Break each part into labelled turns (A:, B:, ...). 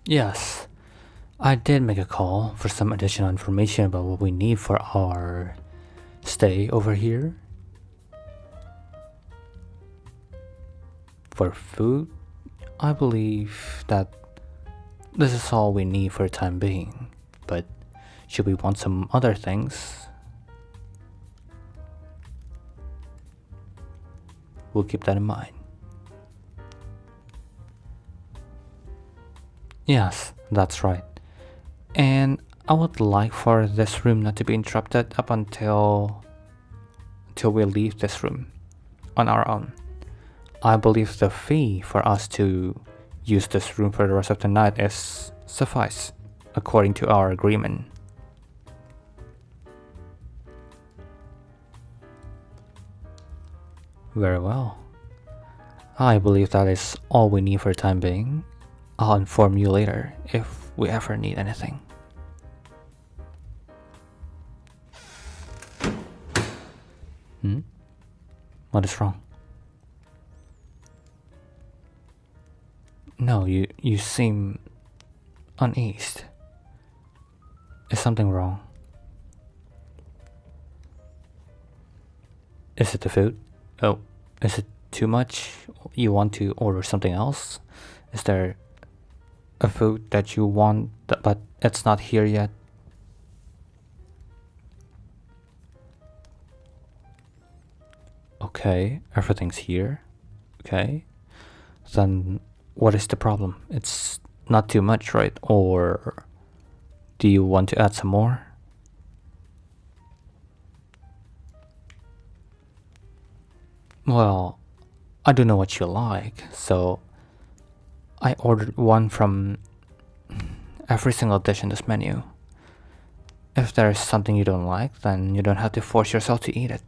A: Yes, I did make a call for some additional information about what we need for our stay over here. For food, I believe that this is all we need for the time being, but should we want some other things, we'll keep that in mind. Yes, that's right. And I would like for this room not to be interrupted up until we leave this room on our own. I believe the fee for us to use this room for the rest of the night is suffice, according to our agreement. Very well. I believe that is all we need for the time being. I'll inform you later if we ever need anything. Hmm? What is wrong? No, you seem uneased. Is something wrong? Is it the food? Oh, is it too much? You want to order something else? Is there a food that you want but it's not here yet? Okay, everything's here. Okay. Then what is the problem? It's not too much, right? Or do you want to add some more? Well, I do know what you like, so I ordered one from every single dish in this menu. If there is something you don't like, then you don't have to force yourself to eat it.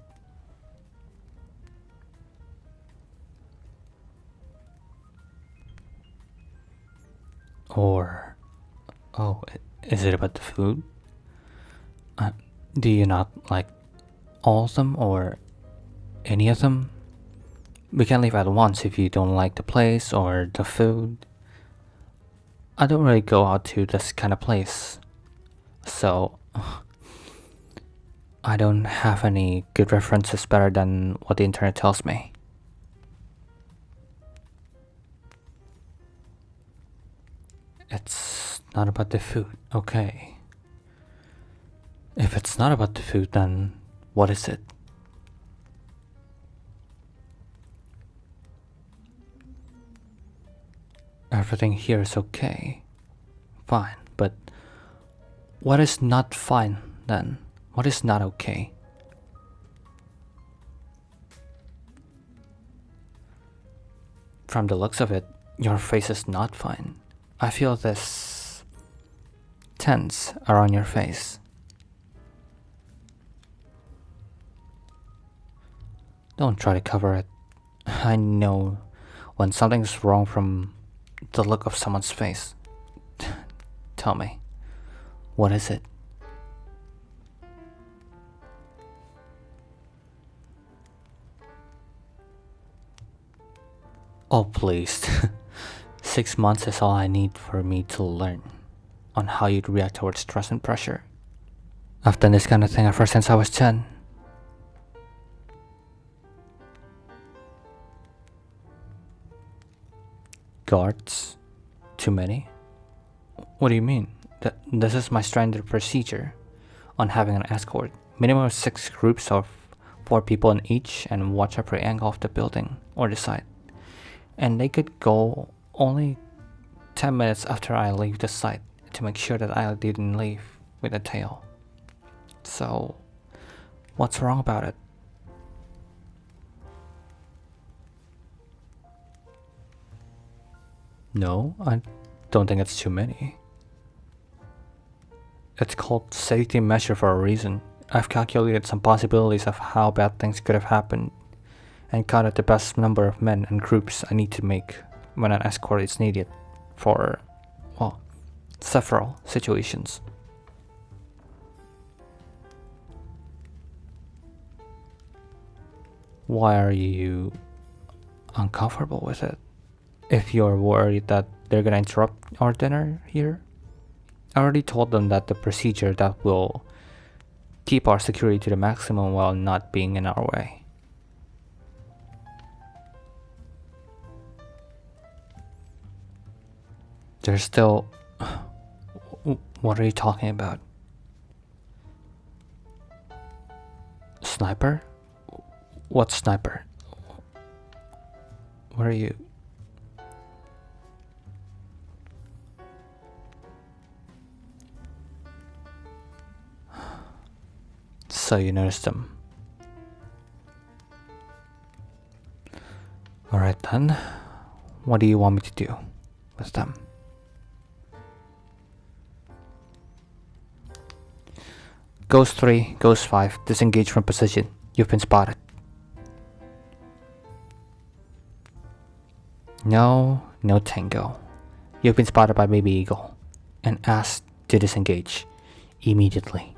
A: Or, oh, is it about the food? Do you not like all of them or any of them? We can leave at once if you don't like the place or the food. I don't really go out to this kind of place, so I don't have any good references better than what the internet tells me. It's not about the food, okay. If it's not about the food, then what is it? Everything here is okay. Fine, but what is not fine then? What is not okay? From the looks of it, your face is not fine. I feel this tense around your face. Don't try to cover it. I know when something's wrong from the look of someone's face. Tell me, what is it? Oh, please. 6 months is all I need for me to learn on how you'd react towards stress and pressure. I've done this kind of thing ever since I was 10. Guards? Too many? What do you mean? This is my standard procedure on having an escort. Minimum of 6 groups of 4 people in each and watch every angle of the building or the site. And they could go only 10 minutes after I leave the site to make sure that I didn't leave with a tail. So, what's wrong about it? No, I don't think it's too many. It's called safety measure for a reason. I've calculated some possibilities of how bad things could have happened and counted the best number of men and groups I need to make when an escort is needed for, well, several situations. Why are you uncomfortable with it? If you're worried that they're gonna interrupt our dinner here? I already told them that the procedure that will keep our security to the maximum while not being in our way. There's still... What are you talking about? Sniper? What sniper? Where are you? So you noticed them. Alright then. What do you want me to do with them? Ghost 3, Ghost 5, disengage from position. You've been spotted. No tango. You've been spotted by Baby Eagle and asked to disengage immediately.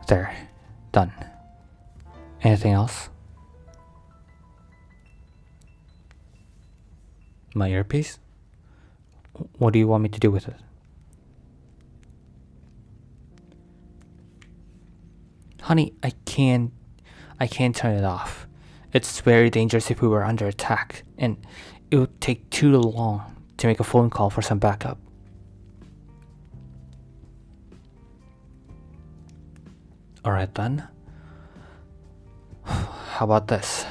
A: There. Done. Anything else? My earpiece? What do you want me to do with it? Honey, I can't turn it off. It's very dangerous if we were under attack, and it would take too long to make a phone call for some backup. Alright then. How about this?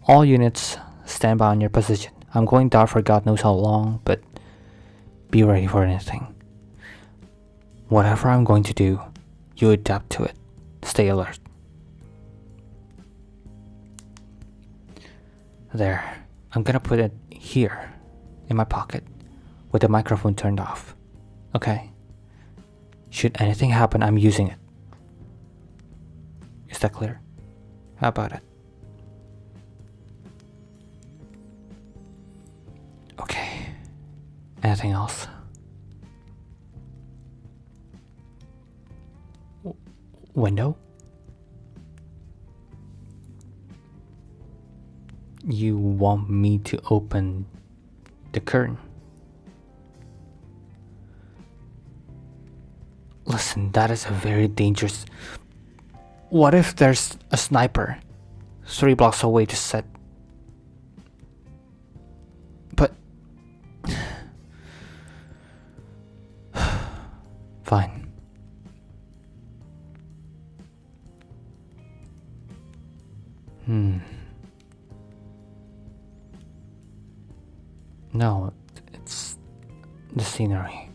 A: All units, stand by on your position. I'm going down for God knows how long, but be ready for anything. Whatever I'm going to do, you adapt to it. Stay alert. There. I'm gonna put it here, in my pocket, with the microphone turned off. Okay? Should anything happen, I'm using it. Is that clear? How about it? Okay. Anything else? Window? You want me to open the curtain? Listen, that is a very dangerous... What if there's a sniper 3 blocks away to set? But... Fine. No, it's the scenery.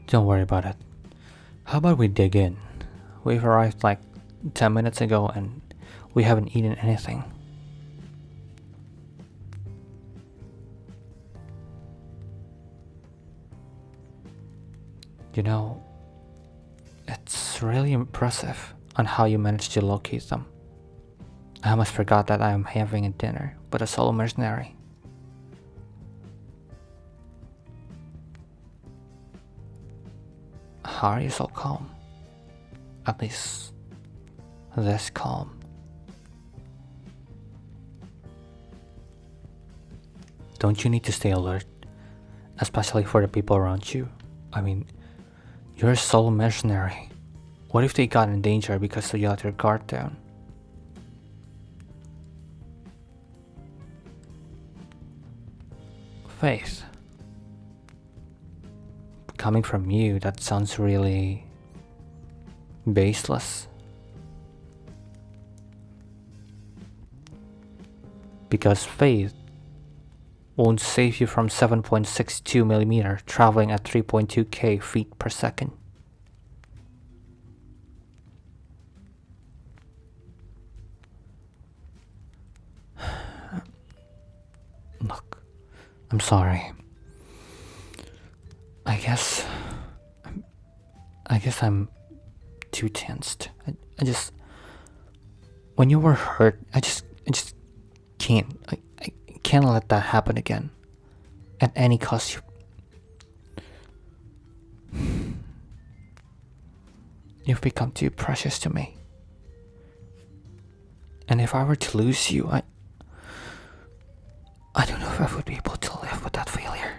A: Don't worry about it. How about we dig in? We've arrived like 10 minutes ago and we haven't eaten anything. You know, it's really impressive on how you managed to locate them. I almost forgot that I am having a dinner with a solo mercenary. How are you so calm? At least this calm. Don't you need to stay alert? Especially for the people around you. I mean, you're a solo mercenary. What if they got in danger because you let your guard down? Faith. Coming from you, that sounds really baseless. Because Faith won't save you from 7.62mm traveling at 3.2k feet per second. Look, I'm sorry. I guess I'm too tensed. I just, when you were hurt, I just can't. I can't let that happen again. At any cost. You've become too precious to me. And if I were to lose you, I don't know if I would be able to live with that failure.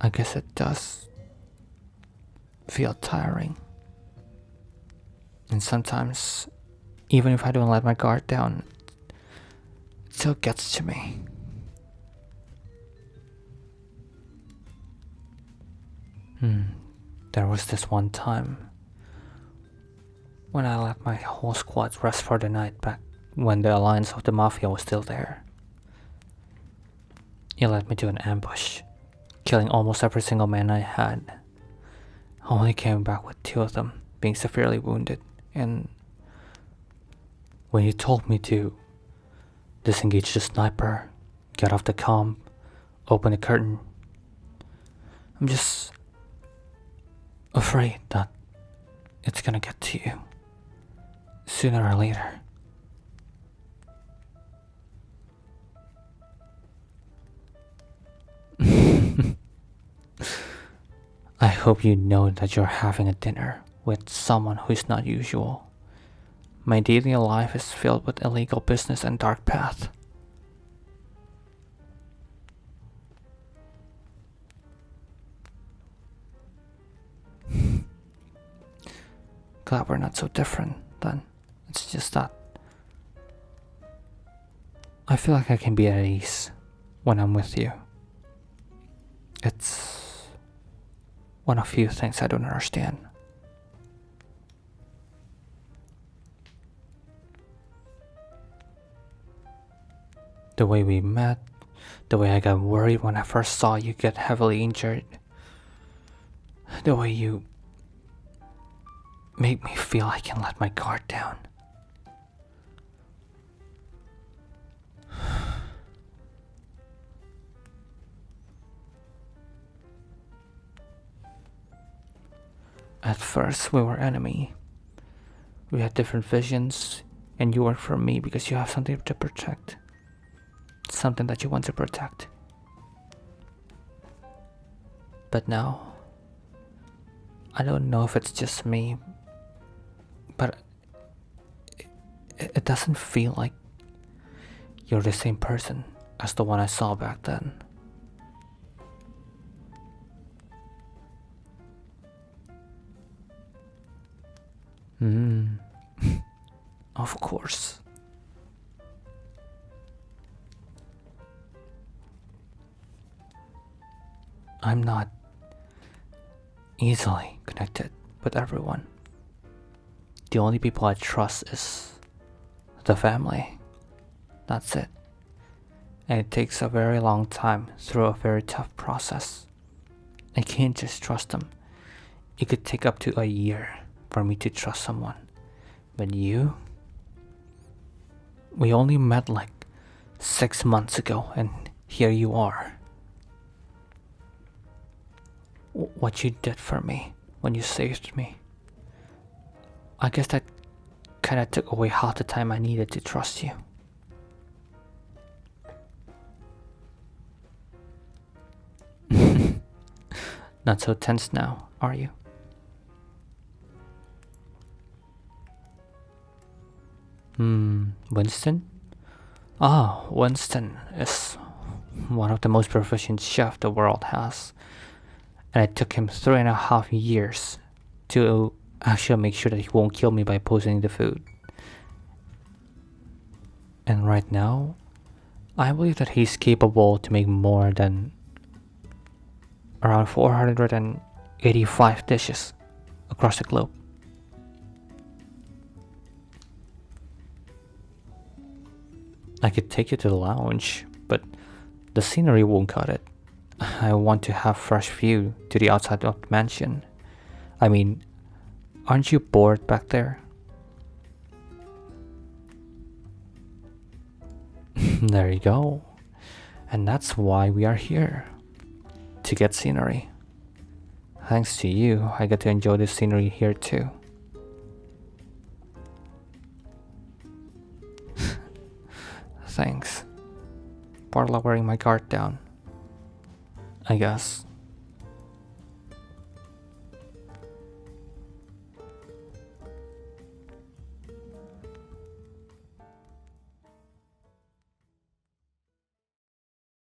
A: I guess it does feel tiring. And sometimes, even if I don't let my guard down, it still gets to me. There was this one time when I let my whole squad rest for the night back when the alliance of the Mafia was still there. You led me to an ambush, killing almost every single man I had. I only came back with 2 of them being severely wounded, and when you told me to disengage the sniper, get off the comm, open the curtain, I'm just afraid that it's gonna get to you sooner or later. I hope you know that you're having a dinner with someone who's not usual. My daily life is filled with illegal business and dark path. Glad we're not so different then. It's just that I feel like I can be at ease when I'm with you. It's one of few things I don't understand. The way we met, the way I got worried when I first saw you get heavily injured, the way you made me feel I can let my guard down. At first, we were enemy. We had different visions, and you worked for me because you have something to protect. Something that you want to protect. But now, I don't know if it's just me, but it doesn't feel like you're the same person as the one I saw back then. Of course. I'm not easily connected with everyone. The only people I trust is the family. That's it. And it takes a very long time through a very tough process. I can't just trust them. It could take up to a year for me to trust someone. But you? We only met like 6 months ago, and here you are. What you did for me when you saved me, I guess that kinda took away half the time I needed to trust you. Not so tense now, are you? Winston? Ah, Winston is one of the most proficient chefs the world has. And it took him 3.5 years to actually make sure that he won't kill me by poisoning the food. And right now, I believe that he's capable to make more than around 485 dishes across the globe. I could take you to the lounge, but the scenery won't cut it. I want to have fresh view to the outside of the mansion. I mean, aren't you bored back there? There you go. And that's why we are here. To get scenery. Thanks to you, I get to enjoy the scenery here too. Thanks for lowering my guard down. I guess